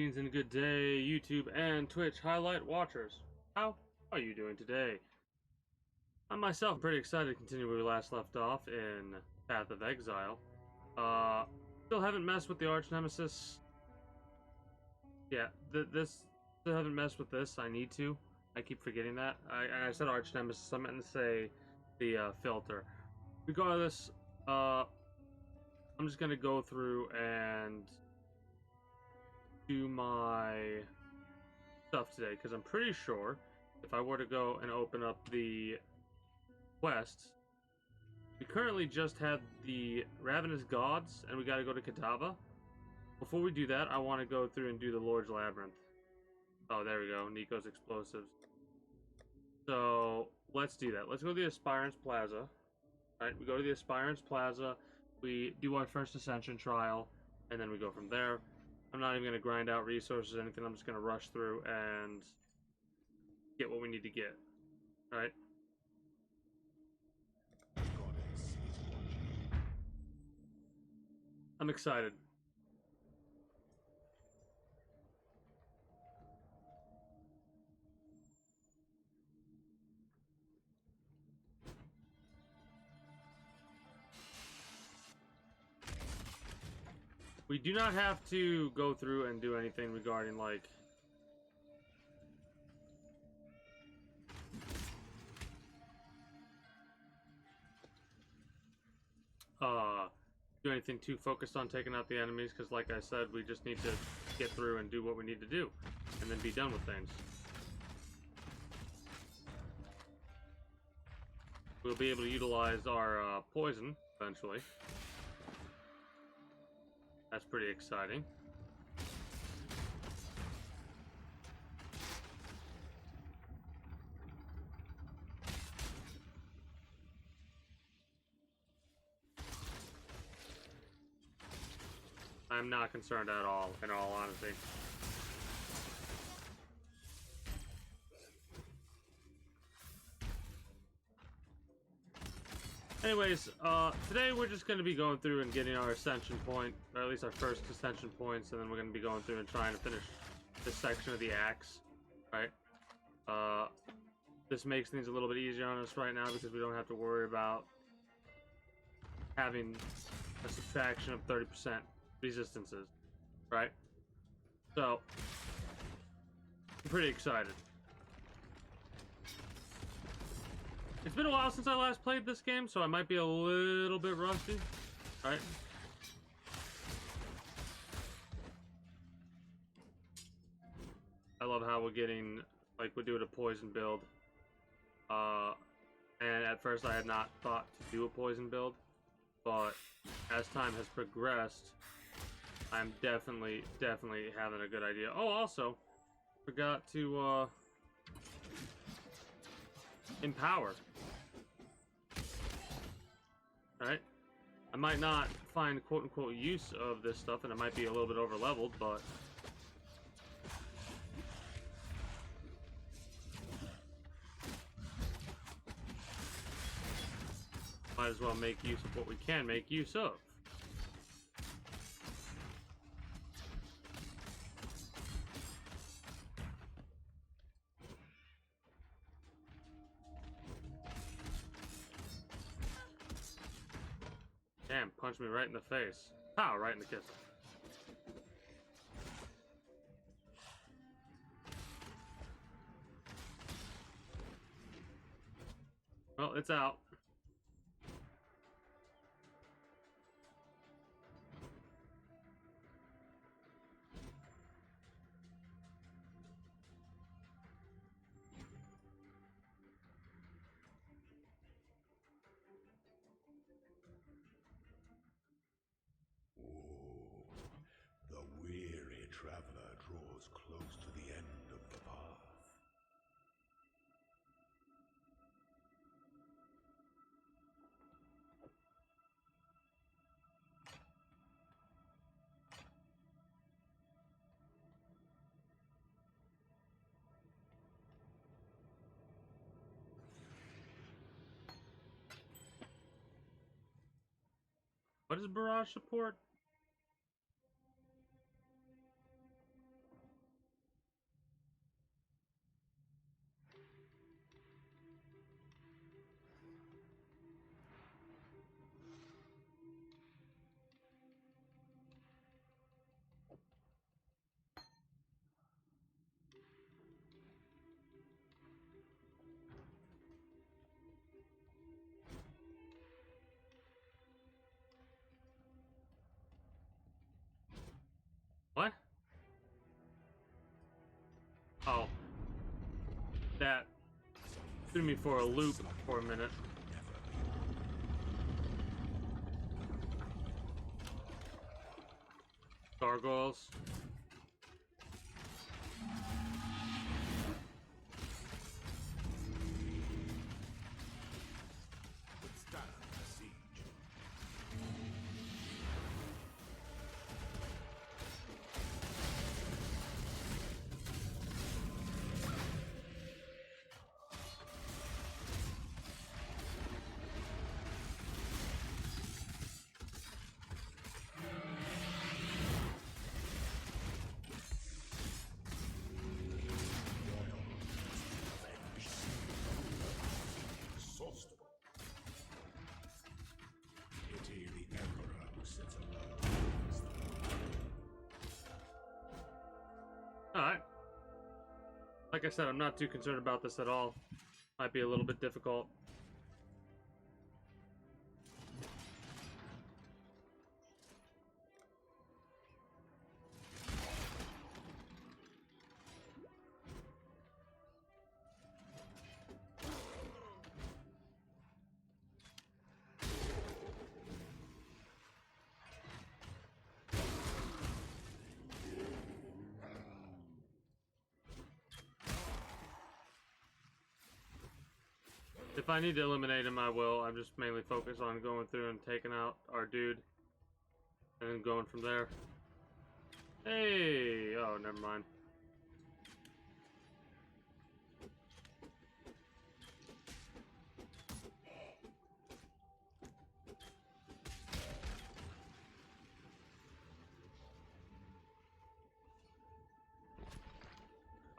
Greetings and good day, YouTube and Twitch highlight watchers. How are you doing today? I myself am pretty excited to continue where we last left off in Path of Exile. Still haven't messed with the Arch Nemesis. Yeah, still haven't messed with this. I need to. I keep forgetting that. I said Arch Nemesis. I meant to say the filter. Regardless, I'm just gonna go through and do my stuff today, because I'm pretty sure if I were to go and open up the quests, we currently just had the Ravenous Gods, and we got to go to Kadava. Before we do that, I want to go through and do the Lord's Labyrinth. Oh, there we go, Nico's Explosives. So, let's do that. Let's go to the Aspirants Plaza. Alright, we go to the Aspirants Plaza, we do our first Ascension trial, and then we go from there. I'm not even going to grind out resources or anything. I'm just going to rush through and get what we need to get. Alright? I'm excited. We do not have to go through and do anything regarding, like, do anything too focused on taking out the enemies, because like I said, we just need to get through and do what we need to do, and then be done with things. We'll be able to utilize our poison eventually. That's pretty exciting. I'm not concerned at all, in all honesty. Anyways, today we're just going to be going through and getting our Ascension point, or at least our first Ascension points, and then we're going to be going through and trying to finish this section of the Axe, right? This makes things a little bit easier on us right now because we don't have to worry about having a subtraction of 30% resistances, right? So, I'm pretty excited. It's been a while since I last played this game, so I might be a little bit rusty, right? I love how we're getting, like, we're doing a poison build. And at first I had not thought to do a poison build, but as time has progressed, I'm definitely having a good idea. Oh, also, forgot to, empower. Alright? I might not find quote-unquote use of this stuff, and it might be a little bit over-leveled, but might as well make use of what we can make use of. Damn, punch me right in the face. Pow, right in the kiss. Well, it's out. The weary traveler draws close to the end of the path. What is barrage support? Threw me for a loop for a minute. Gargoyles. Alright. Like I said, I'm not too concerned about this at all. Might be a little bit difficult. If I need to eliminate him, I will. I'm just mainly focused on going through and taking out our dude. And then going from there. Hey! Oh, never mind.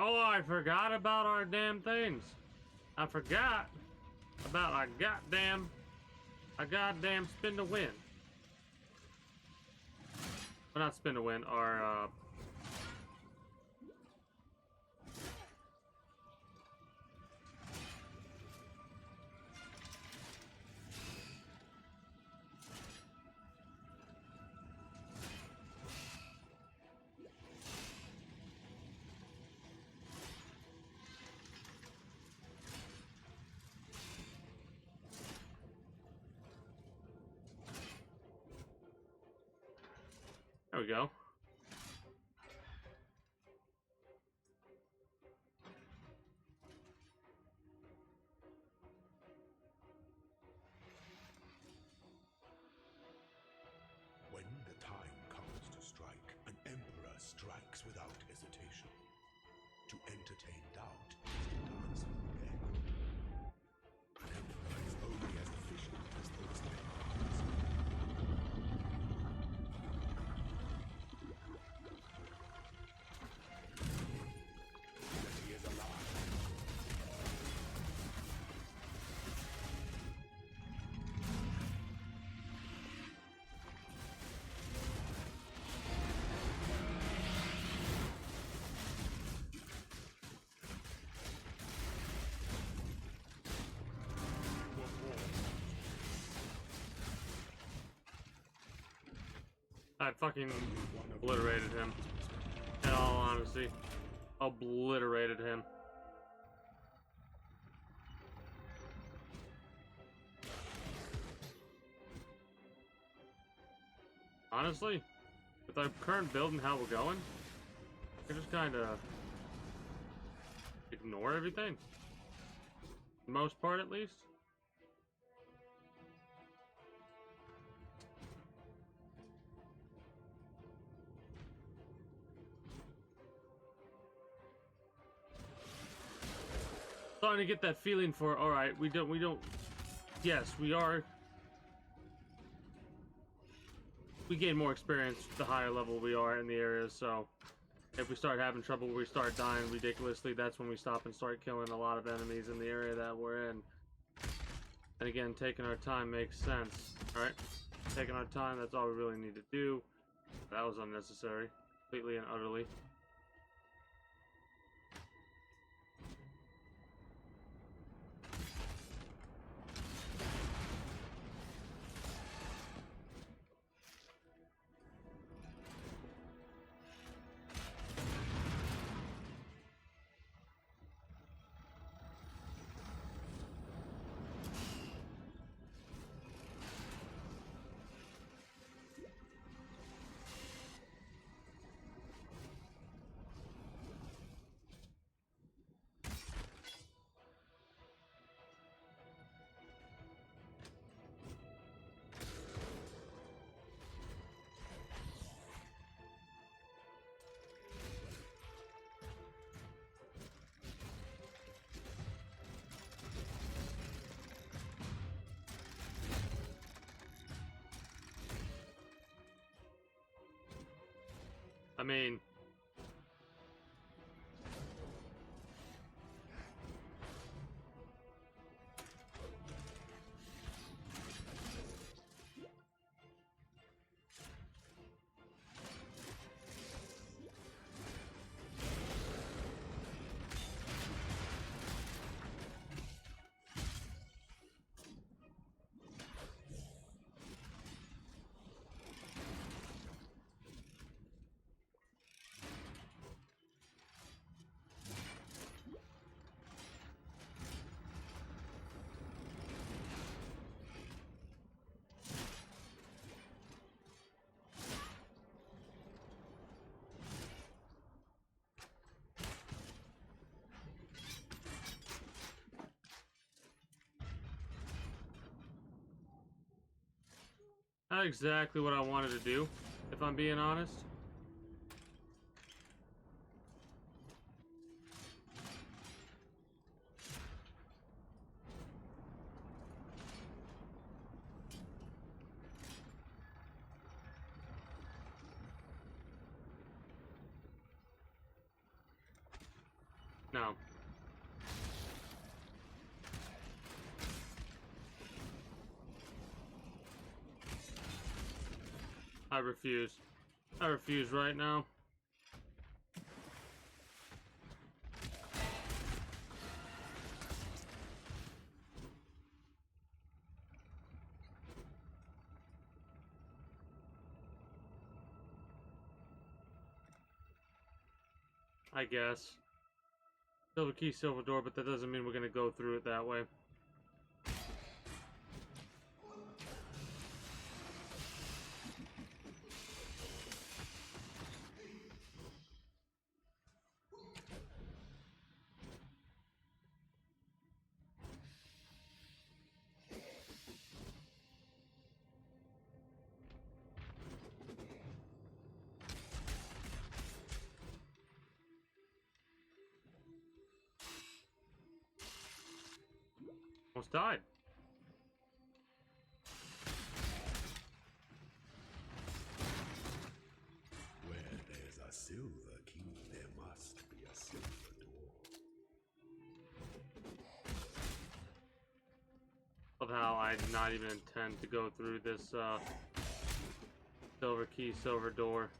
Oh, I forgot about our damn things. I forgot about our goddamn spin to win. Well, not spin to win, our there we go. When the time comes to strike, an emperor strikes without hesitation. To entertain doubt is to dance in the air. An emperor is only as efficient as those empires. He is alive. I fucking obliterated him. In all honesty. Obliterated him. Honestly, with our current build and how we're going, I can just kinda ignore everything. For the most part, at least. Starting to get that feeling for, alright, we don't, yes, we gain more experience the higher level we are in the areas, so if we start having trouble, we start dying ridiculously, that's when we stop and start killing a lot of enemies in the area that we're in. And again, taking our time makes sense, alright? Taking our time, that's all we really need to do. That was unnecessary, completely and utterly. I mean, not exactly what I wanted to do, if I'm being honest. No. I refuse. I refuse right now. I guess. Silver key, silver door, but that doesn't mean we're gonna go through it that way. Almost died. Where there's a silver key, there must be a silver door. Of how I did not even intend to go through this silver key, silver door.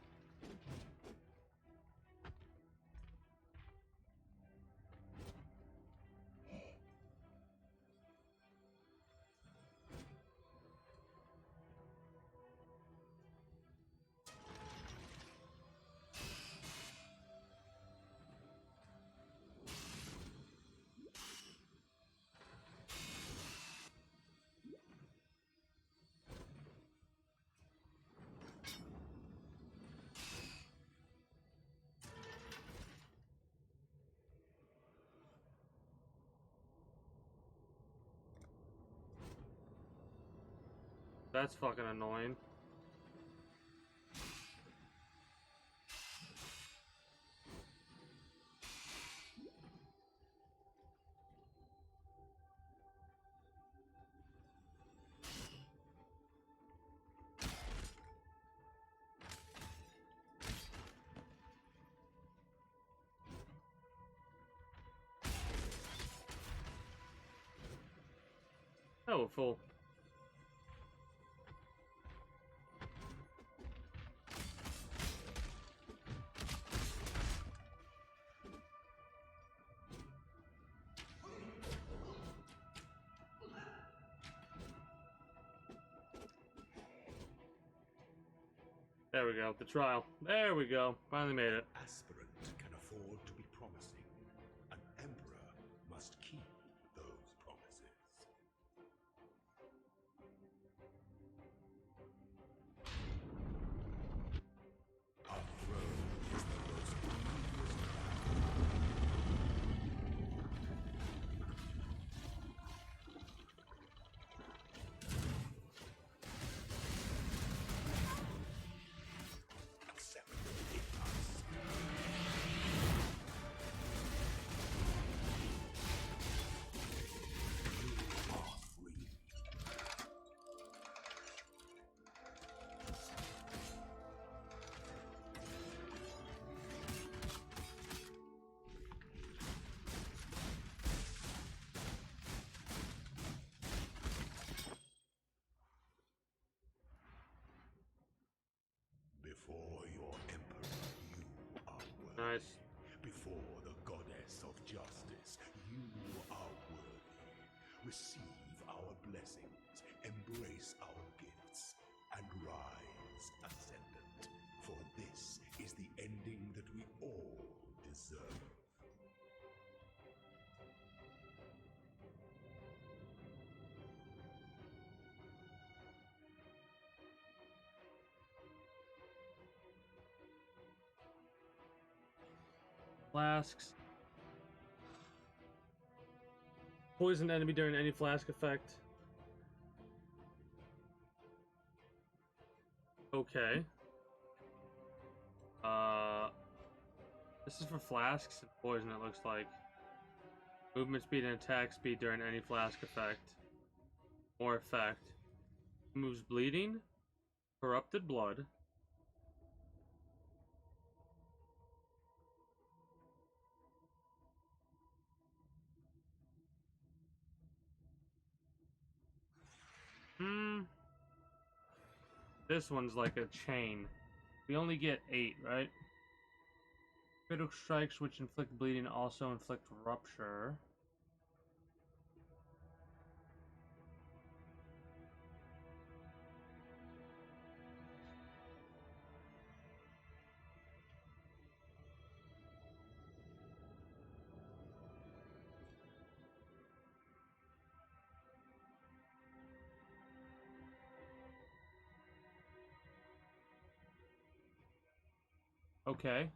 That's fucking annoying. Oh, full. There we go, the trial. There we go. Finally made it. Aspirant can afford to be promising. An emperor must keep those promises. A throne is the most grievous accept it must. Nice. Before the goddess of justice, you are worthy. Receive our blessings, embrace our gifts, and rise, Ascendant. For this is the ending that we all deserve. Flasks. Poison enemy during any flask effect. Okay. This is for flasks and poison, it looks like. Movement speed and attack speed during any flask effect. More effect. Moves bleeding. Corrupted blood. This one's like a chain. We only get 8, right? Critical strikes which inflict bleeding also inflict rupture. Okay.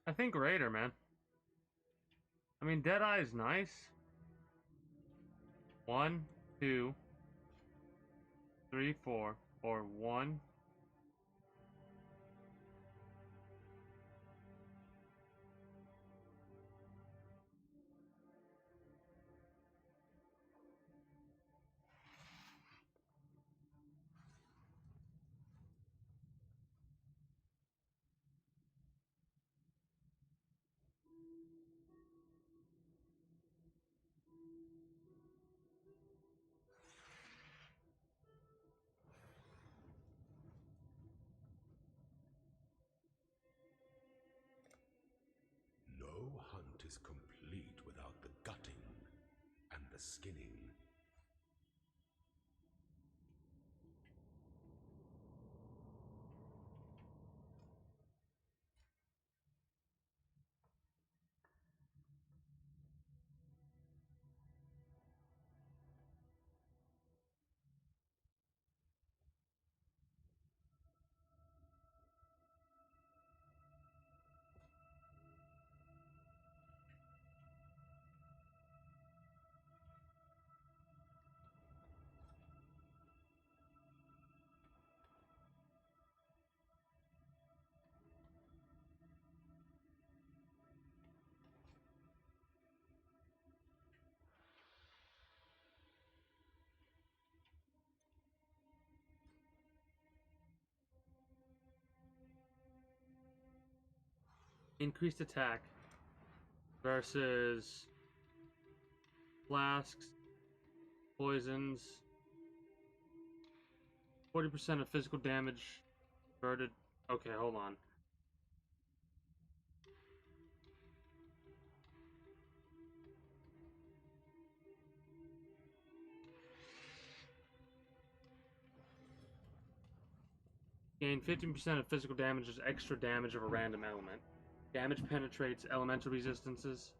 I think Raider, man. I mean, Deadeye is nice. 1, 2, 3, 4, or 1. No hunt is complete without the gutting and the skinning. Increased attack versus flasks, poisons, 40% of physical damage converted. Okay, hold on. Gain 15% of physical damage as extra damage of a random element. Damage penetrates elemental resistances.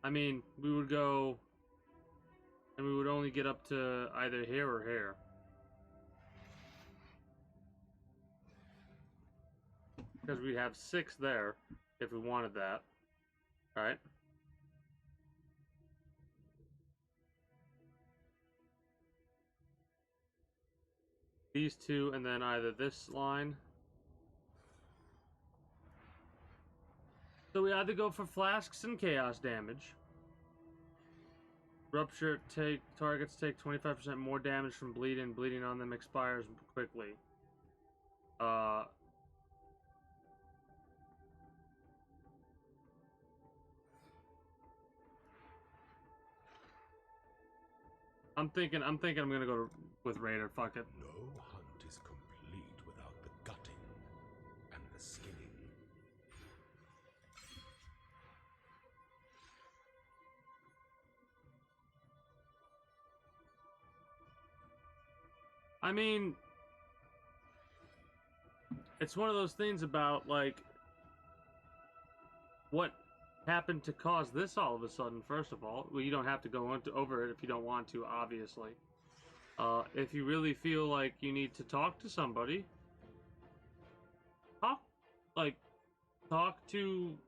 I mean, we would go, and we would only get up to either here or here. Because we'd have 6 there if we wanted that. Alright. These 2, and then either this line. So we either go for flasks and chaos damage. Rupture targets take 25% more damage from bleeding. Bleeding on them expires quickly. I'm thinking I'm gonna go with Raider. Fuck it. No hunt is complete without the gutting and the skinning. I mean, it's one of those things about, like, what happened to cause this all of a sudden, first of all. Well, you don't have to go over it if you don't want to, obviously. If you really feel like you need to talk to somebody, talk to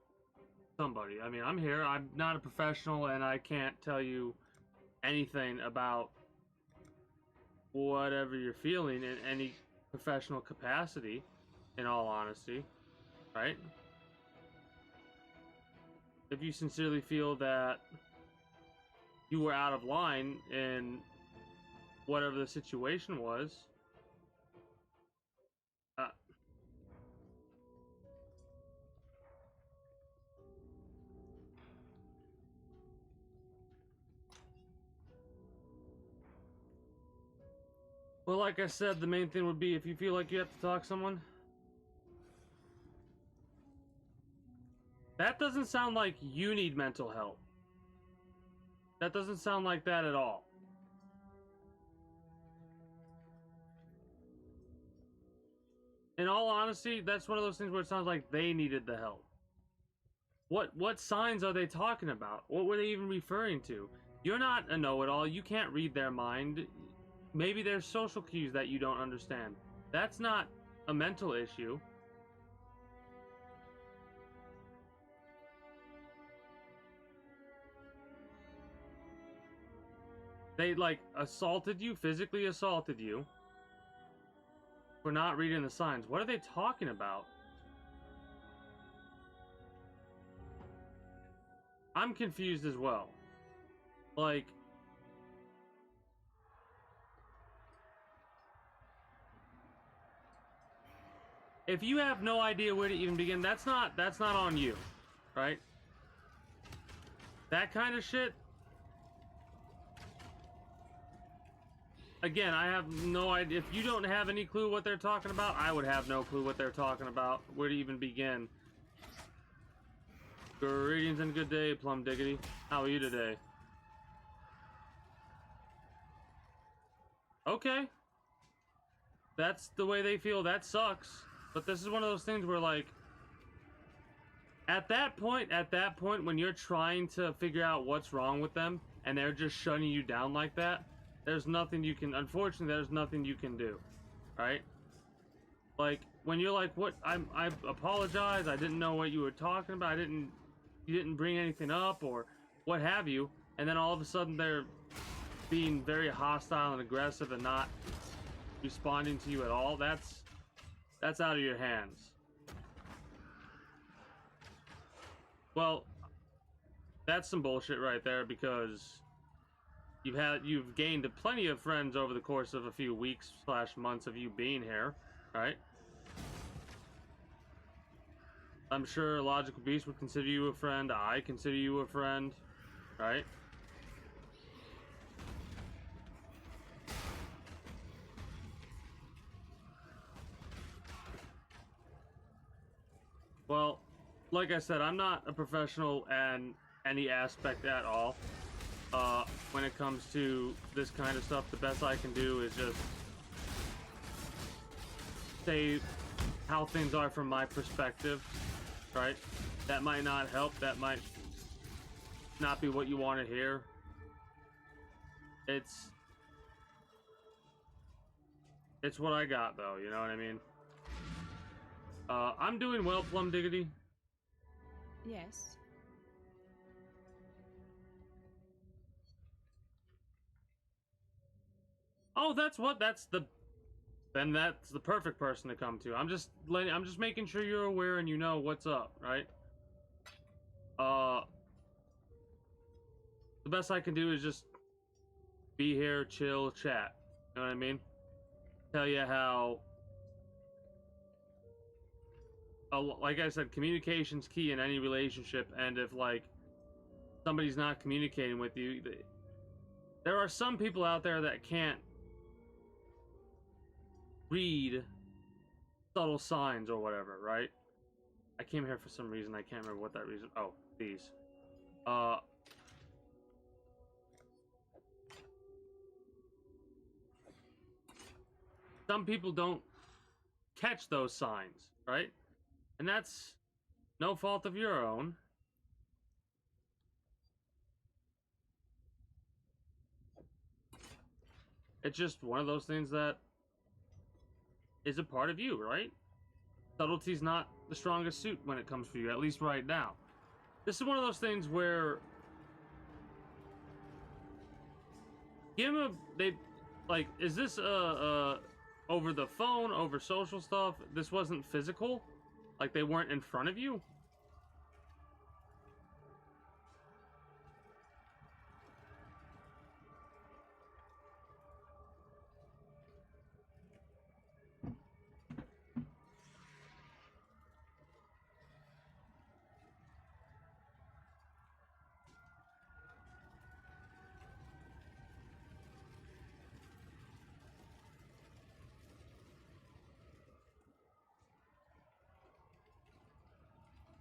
somebody. I mean, I'm here. I'm not a professional, and I can't tell you anything about whatever you're feeling in any professional capacity, in all honesty, right? If you sincerely feel that you were out of line in whatever the situation was, well, like I said, the main thing would be if you feel like you have to talk to someone. That doesn't sound like you need mental help. That doesn't sound like that at all. In all honesty, that's one of those things where it sounds like they needed the help. What signs are they talking about? What were they even referring to? You're not a know-it-all. You can't read their mind. Maybe there's social cues that you don't understand. That's not a mental issue. They, like, physically assaulted you for not reading the signs. What are they talking about? I'm confused as well. Like, if you have no idea where to even begin, that's not on you, right? That kind of shit. Again, I have no idea. If you don't have any clue what they're talking about, I would have no clue what they're talking about. Where to even begin? Greetings and good day, Plum Diggity. How are you today? Okay. That's the way they feel. That sucks. But this is one of those things where, like, at that point, when you're trying to figure out what's wrong with them, and they're just shutting you down like that, there's nothing you can, unfortunately, there's nothing you can do, right? Like, when you're like, what, I apologize, I didn't know what you were talking about, you didn't bring anything up, or what have you, and then all of a sudden they're being very hostile and aggressive and not responding to you at all, that's out of your hands. Well, that's some bullshit right there, because you've gained plenty of friends over the course of a few weeks / months of you being here, right? I'm sure Logical Beast would consider you a friend. I consider you a friend, right? Well, like I said, I'm not a professional in any aspect at all. When it comes to this kind of stuff, the best I can do is just say how things are from my perspective, right? That might not help, that might not be what you want to hear. It's what I got, though, you know what I mean? I'm doing well, Plum Diggity. Yes. Oh, that's the perfect person to come to. I'm just making sure you're aware and you know what's up, right? The best I can do is just be here, chill, chat. You know what I mean? Tell you how, like I said, communication's key in any relationship, and if, like, somebody's not communicating with you, there are some people out there that can't read subtle signs or whatever, right? I came here for some reason. I can't remember what that reason. Oh, these. Some people don't catch those signs, right? And that's no fault of your own. It's just one of those things that is a part of you, right? Subtlety's not the strongest suit when it comes for you, at least right now. This is one of those things where give them is this over the phone, over social stuff? This wasn't physical? Like they weren't in front of you?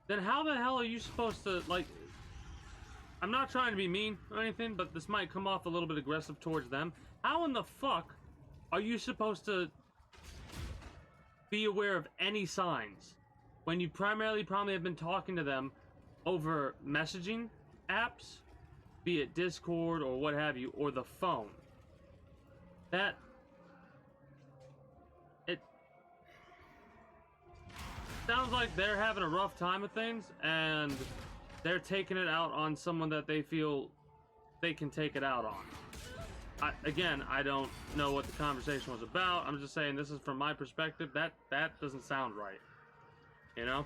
Then how the hell are you supposed to, like... I'm not trying to be mean or anything, but this might come off a little bit aggressive towards them. How in the fuck are you supposed to be aware of any signs when you primarily probably have been talking to them over messaging apps, be it Discord or what have you, or the phone? That... it sounds like they're having a rough time with things, and they're taking it out on someone that they feel they can take it out on. Again, I don't know what the conversation was about. I'm just saying this is from my perspective. That doesn't sound right. You know?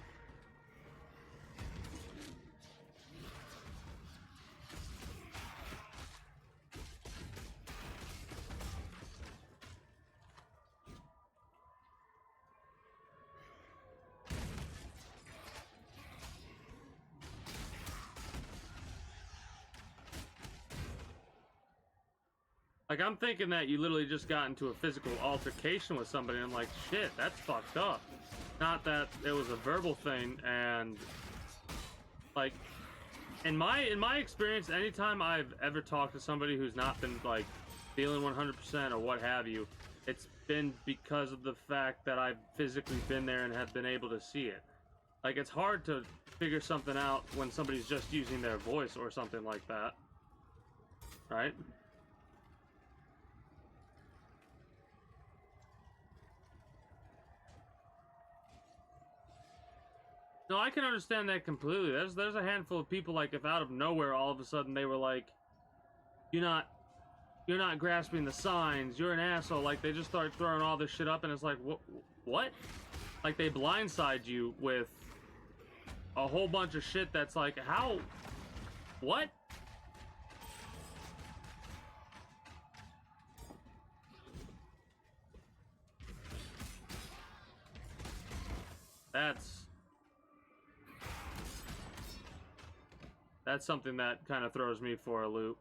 Like, I'm thinking that you literally just got into a physical altercation with somebody, and I'm like, shit, that's fucked up. Not that it was a verbal thing, and... like, in my experience, anytime I've ever talked to somebody who's not been, like, feeling 100% or what have you, it's been because of the fact that I've physically been there and have been able to see it. Like, it's hard to figure something out when somebody's just using their voice or something like that. Right? No, I can understand that completely. There's a handful of people, like, if out of nowhere all of a sudden they were like, you're not grasping the signs, you're an asshole, like they just start throwing all this shit up, and it's like, what? Like they blindside you with a whole bunch of shit that's like, how? What? That's something that kind of throws me for a loop.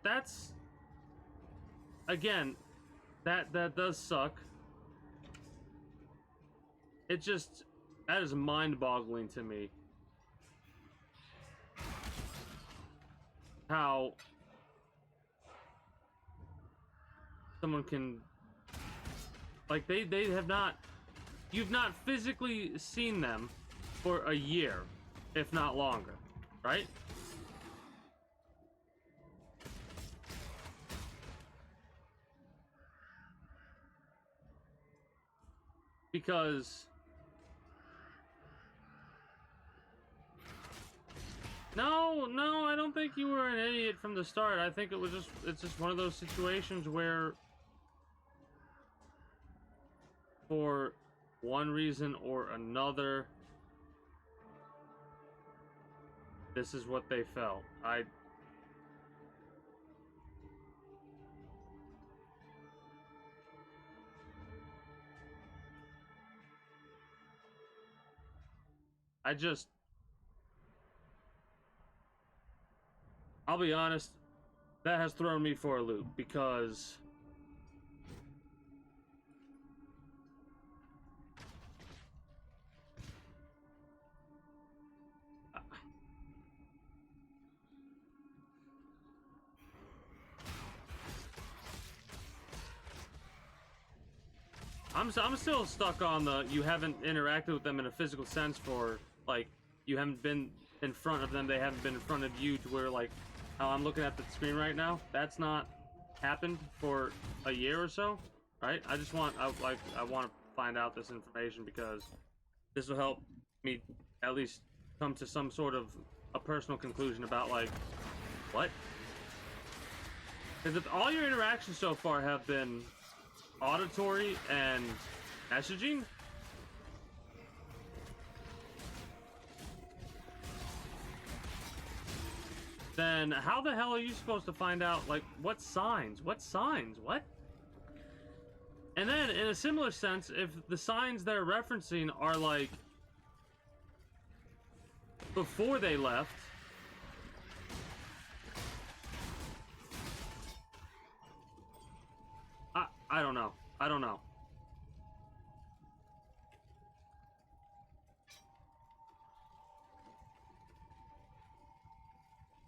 That's again, that does suck. It just, that is mind-boggling to me. How someone can, like, they have not, you've not physically seen them for a year, if not longer, right? Because no, I don't think you were an idiot from the start. I think it's just one of those situations where for one reason or another, this is what they felt. I just, I'll be honest, that has thrown me for a loop because I'm still stuck on the you haven't interacted with them in a physical sense for, like, you haven't been in front of them, they haven't been in front of you, to where, like, how I'm looking at the screen right now, that's not happened for a year or so, right? I just want, I want to find out this information because this will help me at least come to some sort of a personal conclusion about, like, what? Because if all your interactions so far have been auditory and messaging, then how the hell are you supposed to find out, like, what signs? What? And then, in a similar sense, if the signs they're referencing are, like, before they left, I don't know. I don't know.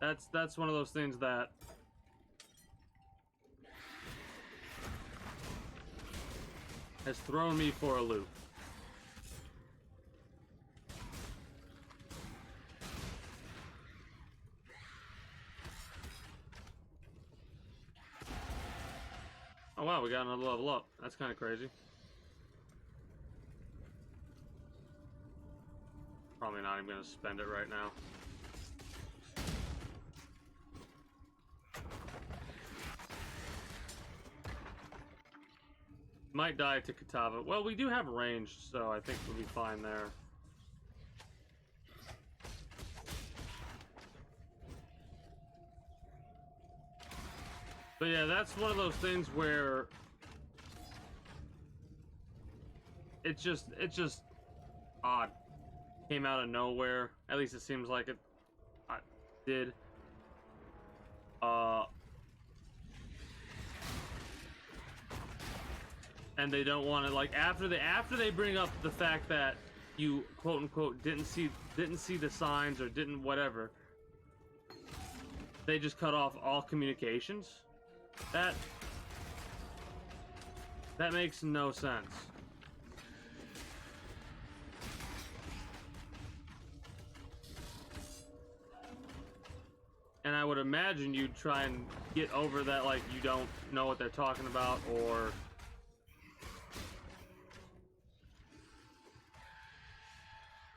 That's one of those things that has thrown me for a loop. Oh wow, we got another level up. That's kind of crazy. Probably not even gonna spend it right now. Might die to Katava. Well, we do have range, so I think we'll be fine there. But yeah, that's one of those things where it's just odd. Came out of nowhere. At least it seems like it did. And they don't want to, like, after they bring up the fact that you quote unquote didn't see the signs or didn't whatever, they just cut off all communications. That makes no sense. And I would imagine you'd try and get over that, like, you don't know what they're talking about, or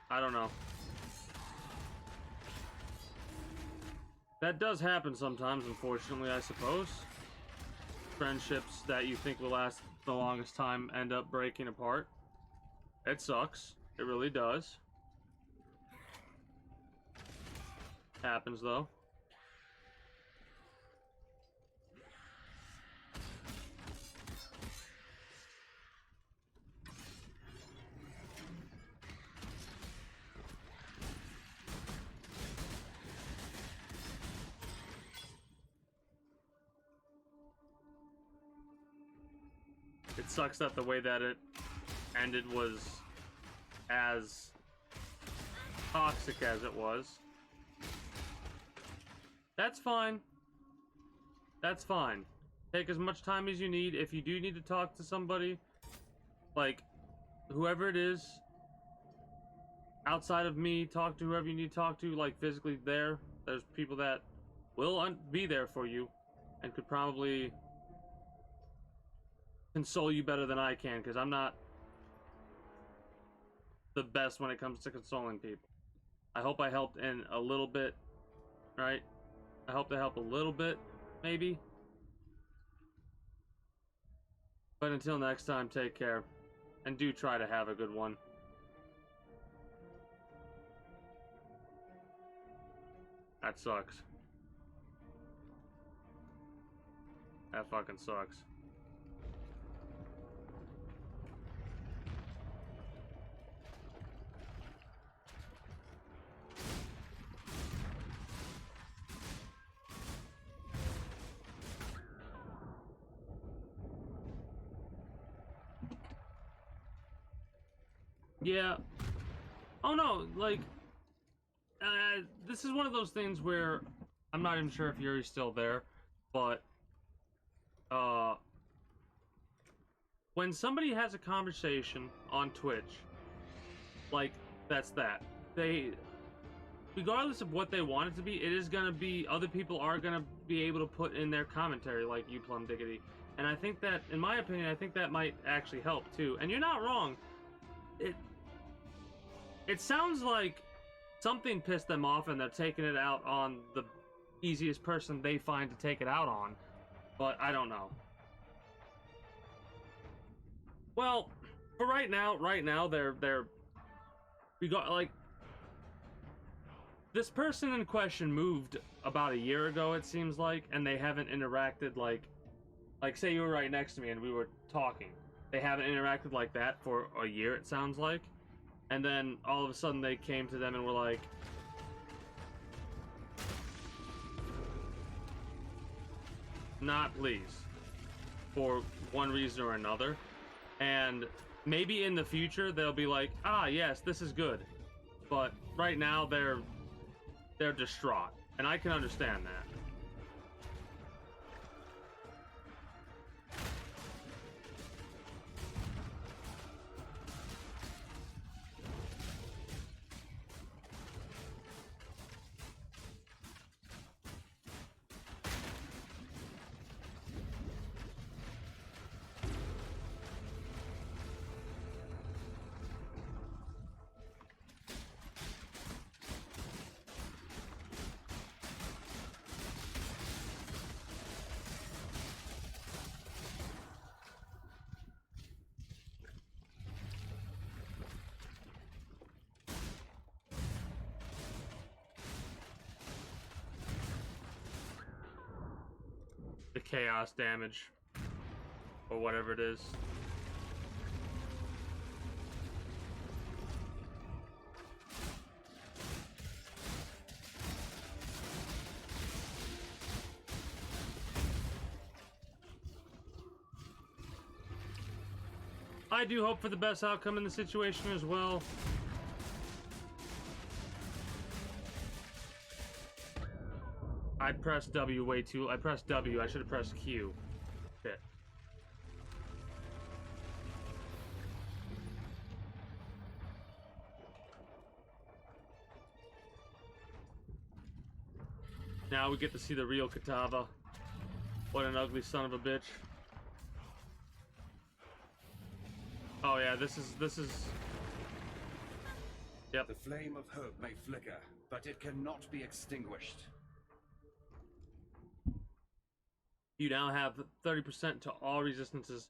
I don't know. That does happen sometimes, unfortunately, I suppose. Friendships that you think will last the longest time end up breaking apart. It sucks. It really does. Happens, though. It sucks that the way that it ended was as toxic as it was. That's fine. That's fine. Take as much time as you need. If you do need to talk to somebody, like whoever it is, outside of me, talk to whoever you need to talk to, like physically there. There's people that will be there for you and could probably console you better than I can, because I'm not the best when it comes to consoling people. I hope I helped in a little bit, right? I hope to help a little bit, maybe. But until next time, take care. And do try to have a good one. That sucks. That fucking sucks. Yeah. Oh no, like, this is one of those things where I'm not even sure if Yuri's still there, but, when somebody has a conversation on Twitch, like, that's that. They, regardless of what they want it to be, it is gonna be, other people are gonna be able to put in their commentary, like you, Plum Diggity. And I think that, in my opinion, I think that might actually help, too. And you're not wrong. It sounds like something pissed them off and they're taking it out on the easiest person they find to take it out on. But I don't know. Well, for right now we got, like, this person in question moved about a year ago, it seems like, and they haven't interacted like say you were right next to me and we were talking. They haven't interacted like that for a year, it sounds like. And then all of a sudden they came to them and were like, not please, for one reason or another. And maybe in the future they'll be like, ah, yes, this is good. But right now they're distraught, and I can understand that. The chaos damage, or whatever it is. I do hope for the best outcome in the situation as well. I pressed W way too. I pressed W. I should have pressed Q. Shit. Now we get to see the real Katava. What an ugly son of a bitch. Oh yeah, this is. Yep. The flame of hope may flicker, but it cannot be extinguished. You now have 30% to all resistances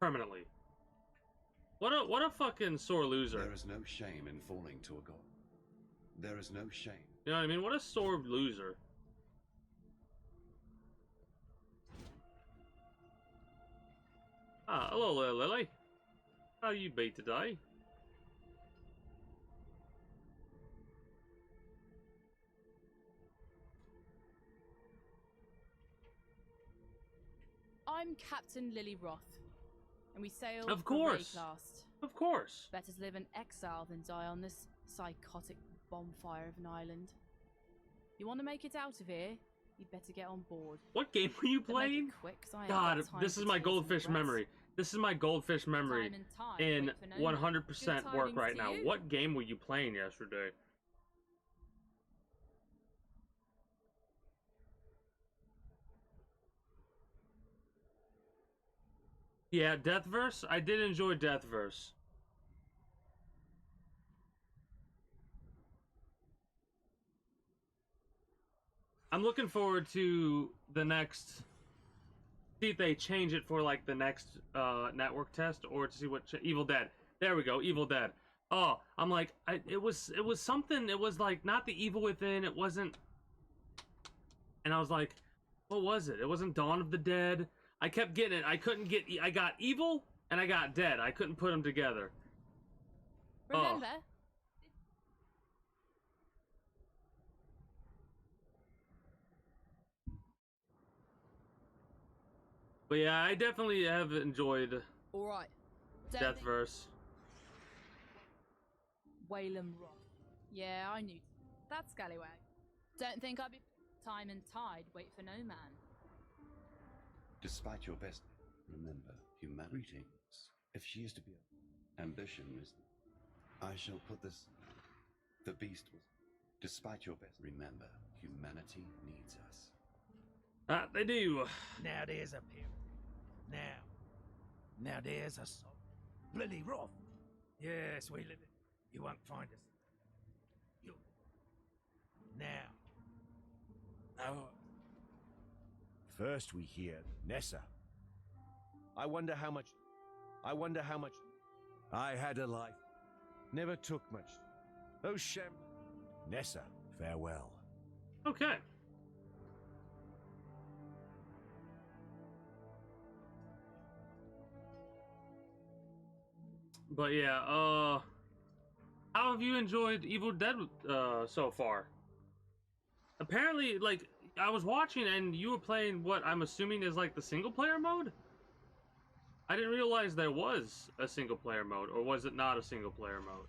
permanently. What a fucking sore loser. There is no shame in falling to a god. There is no shame. You know what I mean? What a sore loser. Ah, hello there, Lily. How you be today? I'm Captain Lily Roth, and we sail Of for course. Rayclast. Of course. Better to live in exile than die on this psychotic bonfire of an island. You want to make it out of here? You'd better get on board. What game were you But make it playing? quick, 'cause I ain't God, got time this for is my tears and goldfish regrets. memory. This is my goldfish memory Time and tide, in wait for no man. 100% Good work tidings right to now. you. What game were you playing yesterday? Yeah, Deathverse. I did enjoy Deathverse. I'm looking forward to the next. See if they change it for like the next network test, or to see what Evil Dead. There we go, Evil Dead. Oh, I'm like, it was something. It was like not the Evil Within. It wasn't. And I was like, what was it? It wasn't Dawn of the Dead. I kept getting it. I couldn't get. I got Evil and I got Dead. I couldn't put them together. Remember, But yeah, I definitely have enjoyed all right. Deathverse. Whalem Rock. Yeah, I knew. That scallywag. Don't think I'd be time and tide. Wait for no man. Despite your best, remember humanity. If she is to be ambition is, I shall put this. The beast was. Despite your best, remember humanity needs us. They do. Now there's a pyramid. Now there's a soul. Bloody rough. Yes, we live it. You won't find us. You. Now. Oh. First we hear Nessa. I wonder how much. I had a life. Never took much. Those sham. Nessa, farewell. Okay. But yeah, how have you enjoyed Evil Dead so far? Apparently, like, I was watching and you were playing what I'm assuming is like the single player mode? I didn't realize there was a single player mode, or was it not a single player mode?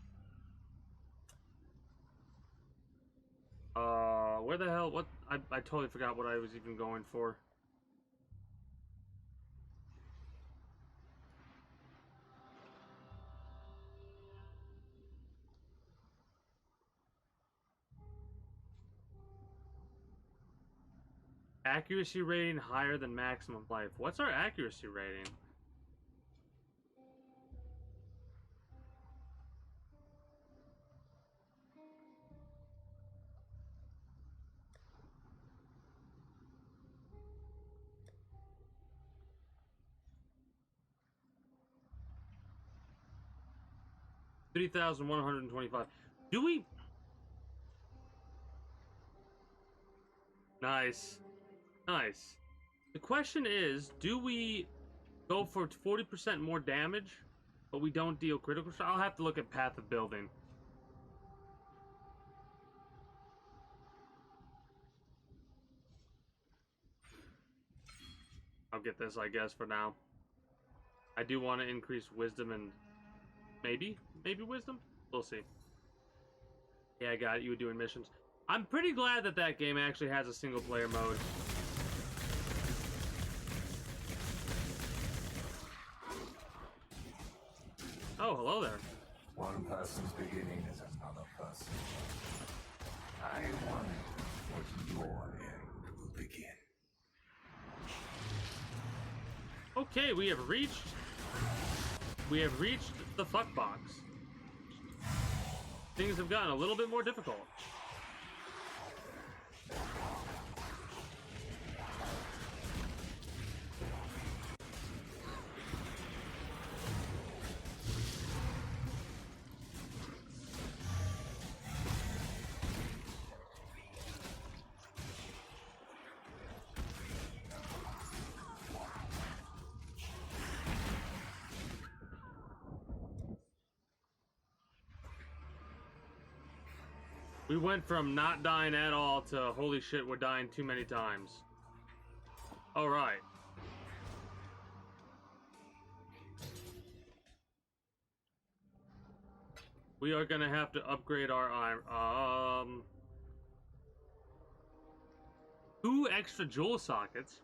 Where the hell, what, I totally forgot what I was even going for. Accuracy rating higher than maximum life. What's our accuracy rating? $3,125. Do we? Nice. Nice. The question is, do we go for 40% more damage, but we don't deal critical shot? I'll have to look at Path of Building. I'll get this, I guess, for now. I do want to increase wisdom and maybe wisdom? We'll see. Yeah, I got it. You were doing missions. I'm pretty glad that that game actually has a single player mode. Oh, hello there. One person's beginning is another person. I wonder what your end will begin. Okay, we have reached the fuck box. Things have gotten a little bit more difficult. We went from not dying at all to holy shit, we're dying too many times. Alright. We are gonna have to upgrade our 2 extra jewel sockets.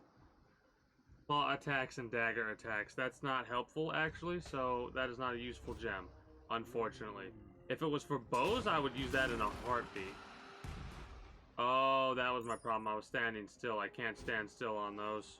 Claw attacks and dagger attacks. That's not helpful, actually, so that is not a useful gem, unfortunately. If it was for bows, I would use that in a heartbeat. Oh, that was my problem. I was standing still. I can't stand still on those.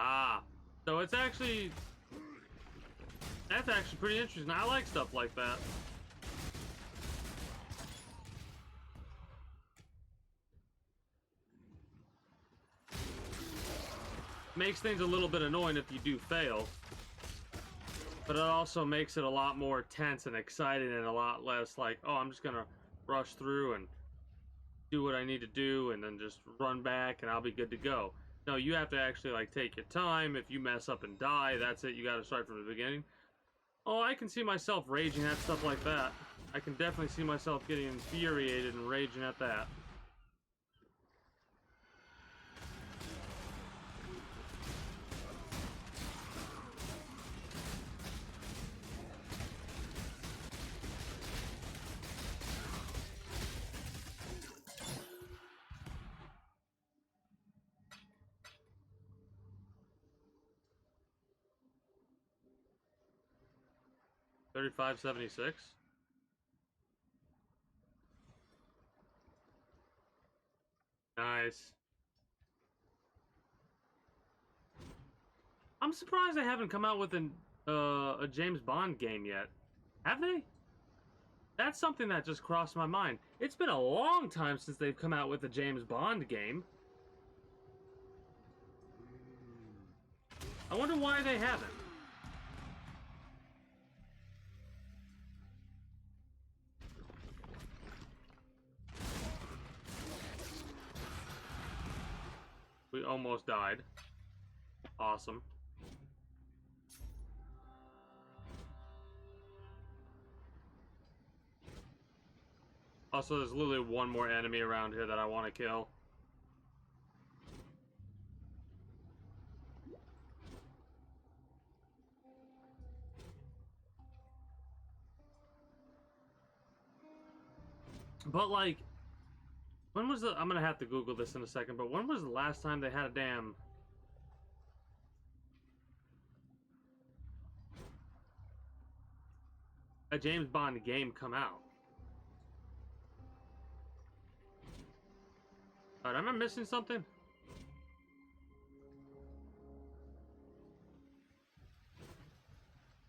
Ah, so it's actually... That's actually pretty interesting. I like stuff like that. Makes things a little bit annoying if you do fail. But it also makes it a lot more tense and exciting and a lot less like, oh, I'm just gonna rush through and do what I need to do and then just run back and I'll be good to go. No, you have to actually like take your time. If you mess up and die, that's it. You gotta start from the beginning. Oh, I can see myself raging at stuff like that. I can definitely see myself getting infuriated and raging at that. $35.76. Nice. I'm surprised they haven't come out with a James Bond game yet. Have they? That's something that just crossed my mind. It's been a long time since they've come out with a James Bond game. I wonder why they haven't. We almost died. Awesome. Also, there's literally one more enemy around here that I want to kill. But, like, when was the... I'm gonna have to Google this in a second, but when was the last time they had a damn... a James Bond game come out? Am I missing something?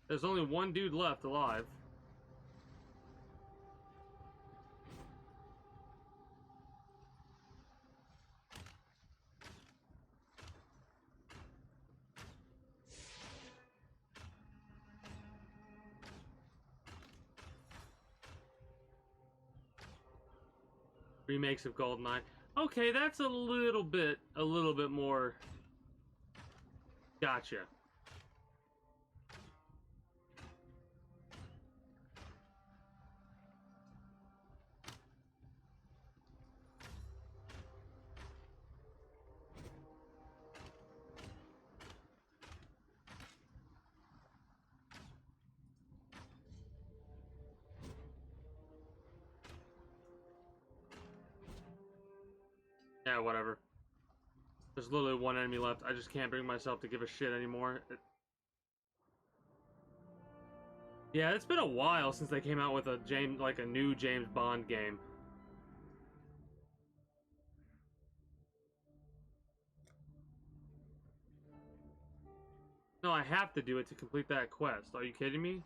There's only one dude left alive. Remakes of GoldenEye. Okay, that's a little bit more. Gotcha. Yeah, whatever. There's literally one enemy left. I just can't bring myself to give a shit anymore. Yeah, it's been a while since they came out with a new James Bond game. No, I have to do it to complete that quest. Are you kidding me?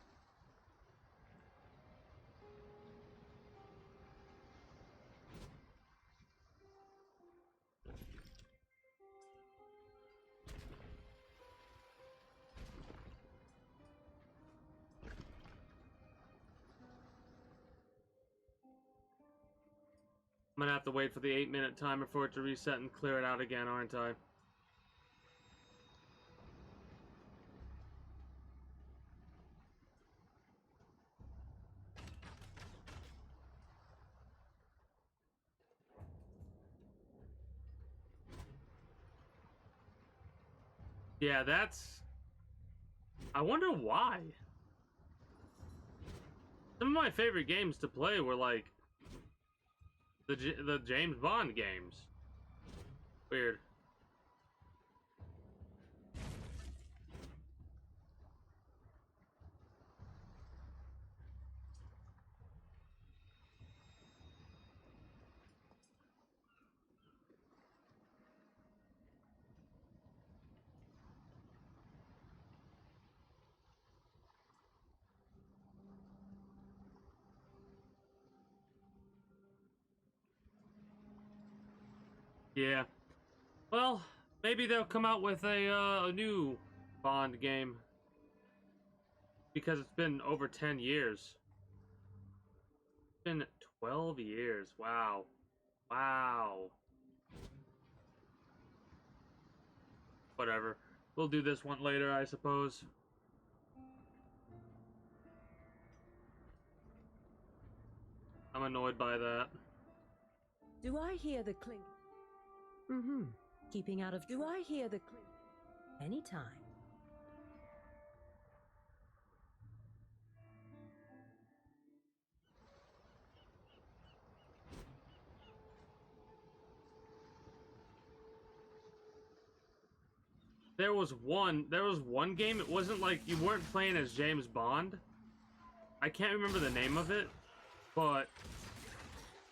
I'm gonna have to wait for the 8-minute timer for it to reset and clear it out again, aren't I? Yeah, that's... I wonder why. Some of my favorite games to play were like the James Bond games. Weird. Yeah. Well, maybe they'll come out with a new Bond game. Because it's been over 10 years. It's been 12 years. Wow. Wow. Whatever. We'll do this one later, I suppose. I'm annoyed by that. Do I hear the clink? Mm-hmm. Keeping out of... Do I hear the clink? Anytime. There was one game, it wasn't like you weren't playing as James Bond. I can't remember the name of it, but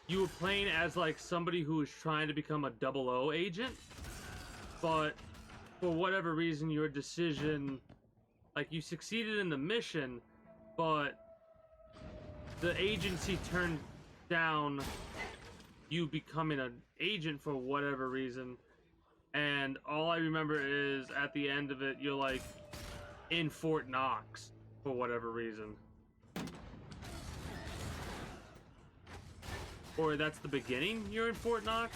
you were playing as like somebody who was trying to become a 00 agent, but for whatever reason your decision, like you succeeded in the mission, but the agency turned down you becoming an agent for whatever reason. And all I remember is at the end of it, you're like in Fort Knox for whatever reason. Or that's the beginning, you're in Fort Knox?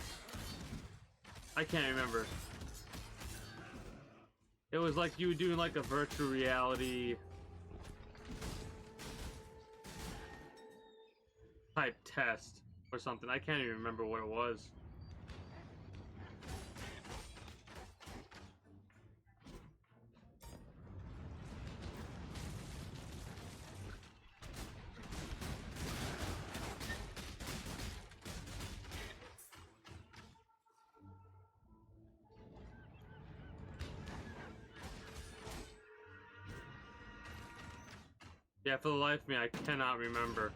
I can't remember. It was like you were doing like a virtual reality type test or something. I can't even remember what it was. Yeah, for the life of me, I cannot remember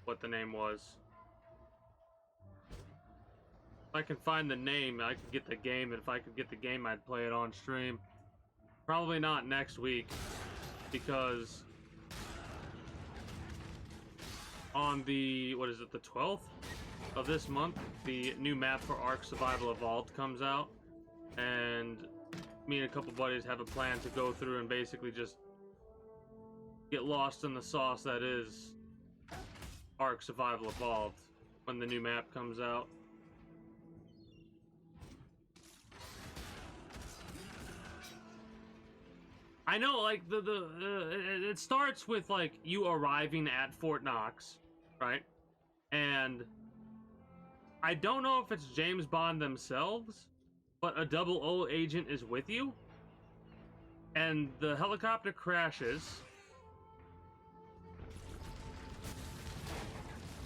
what the name was. If I can find the name, I could get the game, and if I could get the game, I'd play it on stream. Probably not next week, because on the, what is it, the 12th of this month, the new map for Ark Survival Evolved comes out, and me and a couple buddies have a plan to go through and basically just get lost in the sauce that is Ark Survival Evolved when the new map comes out. I know, like, it starts with, like, you arriving at Fort Knox, right? And I don't know if it's James Bond themselves, but a 00 agent is with you. And the helicopter crashes.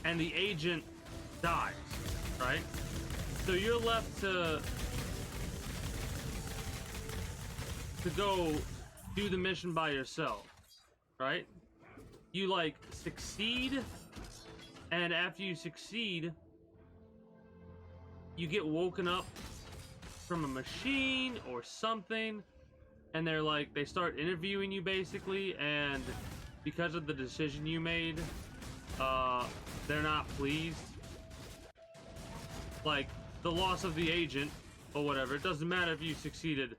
And the agent dies, right? So you're left to go do the mission by yourself, right? You like succeed, and after you succeed, you get woken up from a machine or something, and they're like, they start interviewing you basically, and because of the decision you made, they're not pleased. Like, the loss of the agent, or whatever, it doesn't matter if you succeeded.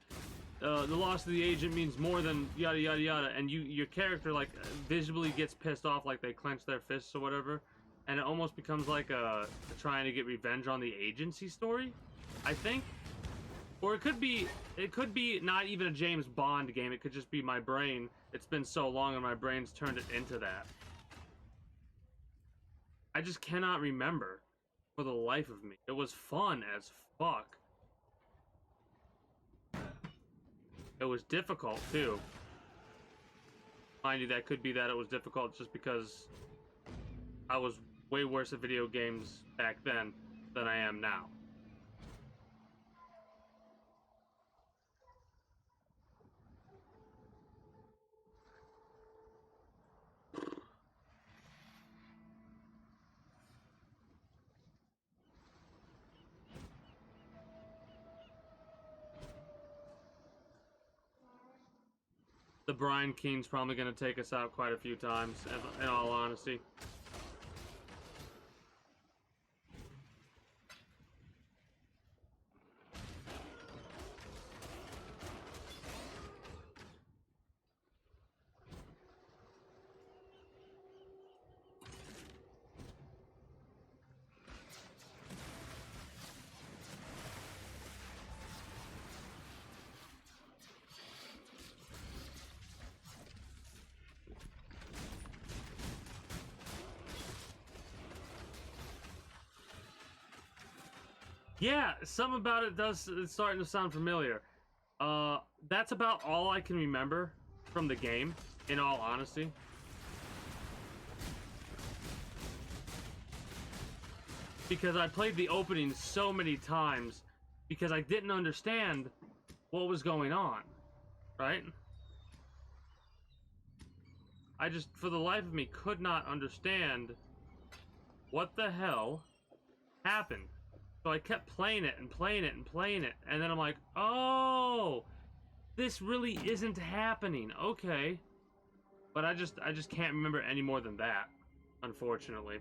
The loss of the agent means more than yada yada yada, and your character, like, visibly gets pissed off, like they clench their fists or whatever. and it almost becomes like a trying to get revenge on the agency story, I think. Or it could be not even a James Bond game. It could just be my brain. It's been so long and my brain's turned it into that. I just cannot remember for the life of me. It was fun as fuck. It was difficult too. Mind you, that could be that it was difficult just because I was way worse at video games back then than I am now. The Brian Keene's probably going to take us out quite a few times, in all honesty. Yeah, something about it it's starting to sound familiar. That's about all I can remember from the game, in all honesty. Because I played the opening so many times because I didn't understand what was going on, right? I just, for the life of me, could not understand what the hell happened. So I kept playing it and playing it and playing it, and then I'm like, oh, this really isn't happening. Okay. But I just can't remember any more than that, unfortunately.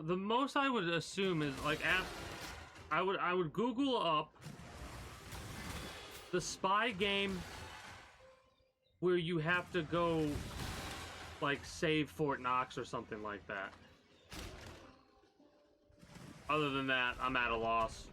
The most I would assume is like I would Google up the spy game where you have to go like save Fort Knox or something like that. Other than that, I'm at a loss.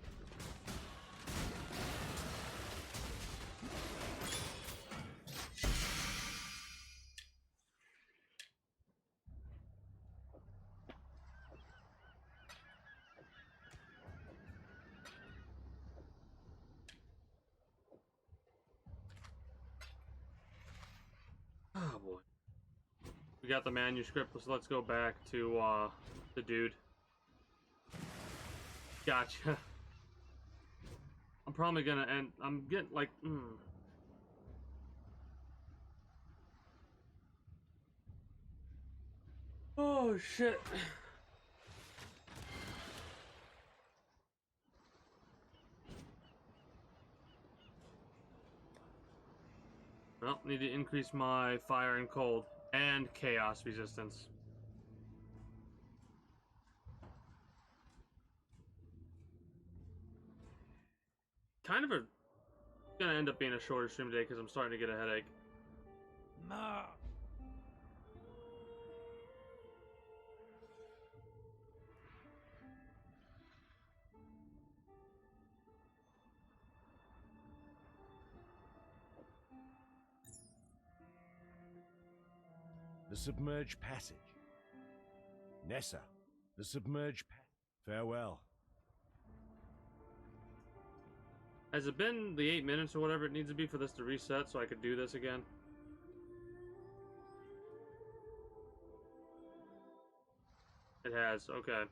Oh boy. We got the manuscript, so let's go back to the dude. Gotcha. I'm probably gonna end. I'm getting like. Oh shit. Well, need to increase my fire and cold and chaos resistance. Kind of gonna end up being a shorter stream today because I'm starting to get a headache. Ma. the submerged passage. Nessa, the submerged farewell. Has it been the 8 minutes or whatever it needs to be for this to reset so I could do this again? It has, okay.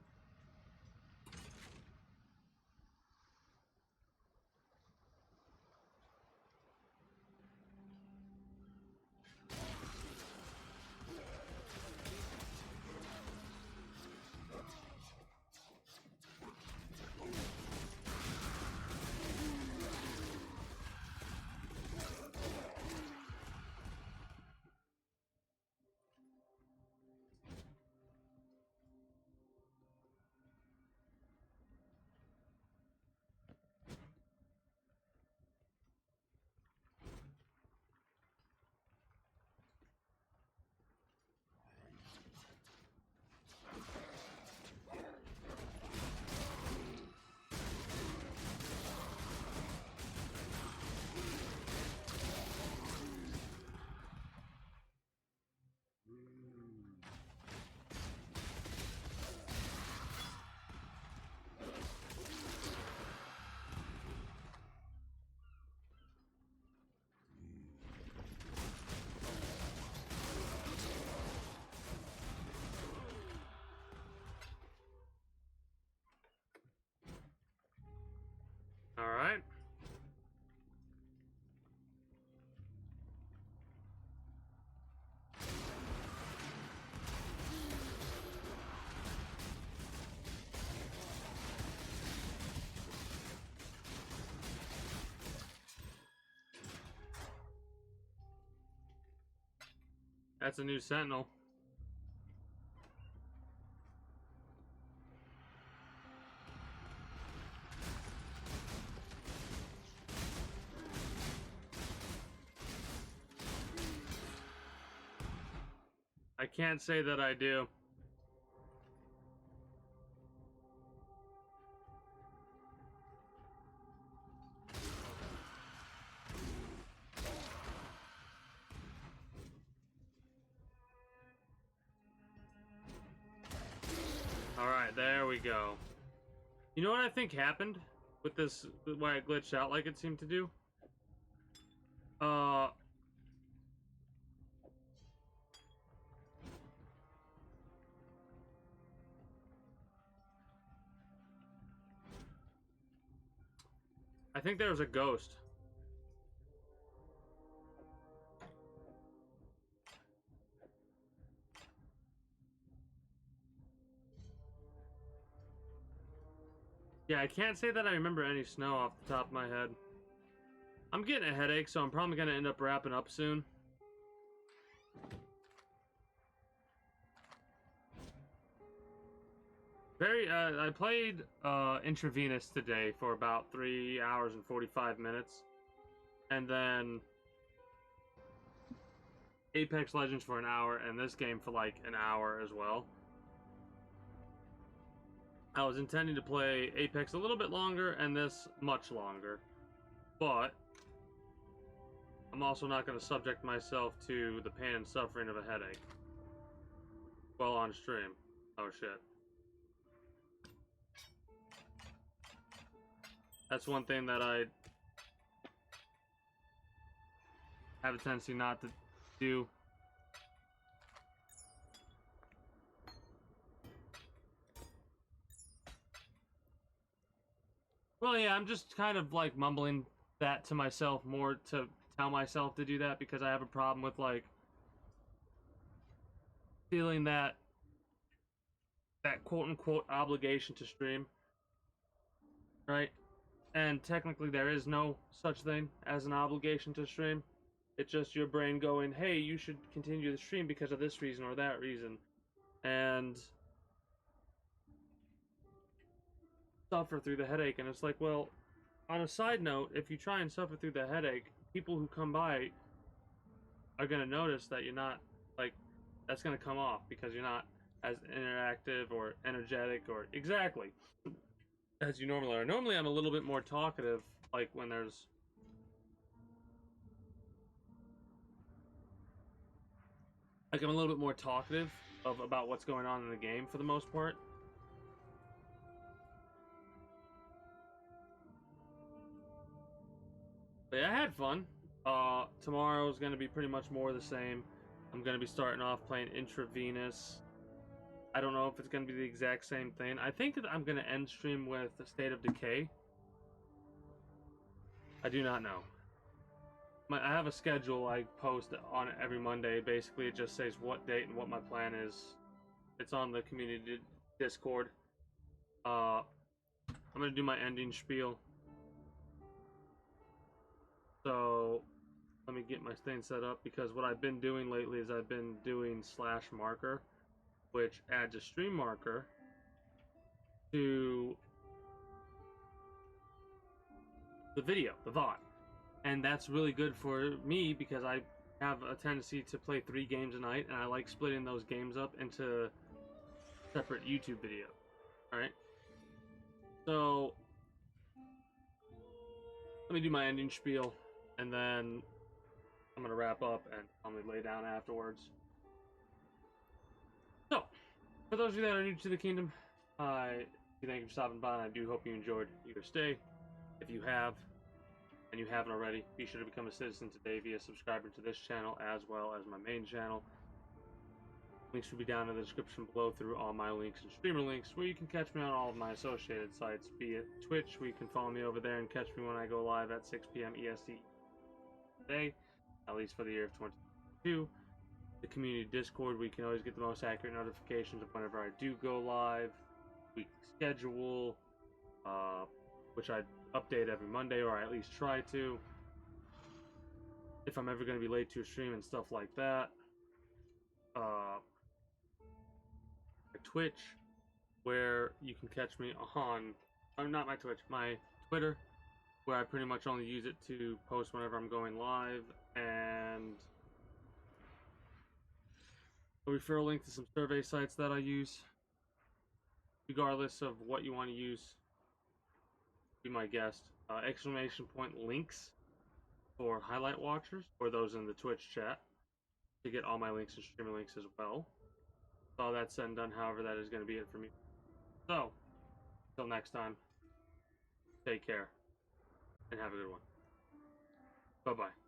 All right. That's a new Sentinel. I can't say that I do. Alright, there we go. You know what I think happened with this, why it glitched out like it seemed to do? I think there was a ghost. Yeah, I can't say that I remember any snow off the top of my head. I'm getting a headache, so I'm probably going to end up wrapping up soon. I played Intravenous today for about 3 hours and 45 minutes. And then Apex Legends for an hour, and this game for like an hour as well. I was intending to play Apex a little bit longer and this much longer. But I'm also not going to subject myself to the pain and suffering of a headache while on stream. Oh shit. That's one thing that I have a tendency not to do. Well, yeah, I'm just kind of like mumbling that to myself more to tell myself to do that because I have a problem with like feeling that quote unquote obligation to stream, right? And technically there is no such thing as an obligation to stream. It's just your brain going, hey, you should continue the stream because of this reason or that reason. And suffer through the headache. And it's like, well, on a side note, if you try and suffer through the headache, people who come by are going to notice that you're not, like, that's going to come off because you're not as interactive or energetic or exactly as you normally are. Normally I'm a little bit more talkative, like when there's Like, I'm a little bit more talkative about what's going on in the game for the most part. But yeah, I had fun. Tomorrow's gonna be pretty much more of the same. I'm gonna be starting off playing Intravenous. I don't know if it's gonna be the exact same thing. I think that I'm gonna end stream with State of Decay. I do not know. I have a schedule I post on every Monday. Basically, it just says what date and what my plan is. It's on the community Discord. I'm gonna do my ending spiel. So let me get my thing set up, because what I've been doing lately is I've been doing /marker, which adds a stream marker to the video, the VOD. And that's really good for me because I have a tendency to play 3 games a night, and I like splitting those games up into separate YouTube videos. Alright? So let me do my ending spiel, and then I'm going to wrap up and probably lay down afterwards. So, for those of you that are new to the kingdom, I thank you for stopping by, and I do hope you enjoyed your stay. If you have, and you haven't already, be sure to become a citizen today via subscribing to this channel as well as my main channel. Links will be down in the description below through all my links and streamer links, where you can catch me on all of my associated sites, be it Twitch, where you can follow me over there and catch me when I go live at 6 p.m. EST today, at least for the year of 2022. The community Discord, where you can always get the most accurate notifications of whenever I do go live. Weekly schedule, which I update every Monday, or I at least try to. If I'm ever going to be late to a stream and stuff like that. My Twitch, where you can catch me on, not my Twitch, my Twitter, where I pretty much only use it to post whenever I'm going live, and a referral link to some survey sites that I use. Regardless of what you want to use, be my guest. Exclamation point links for highlight watchers, or those in the Twitch chat, to get all my links and streamer links as well. All that said and done, however, that is going to be it for me. So, until next time, take care, and have a good one. Bye-bye.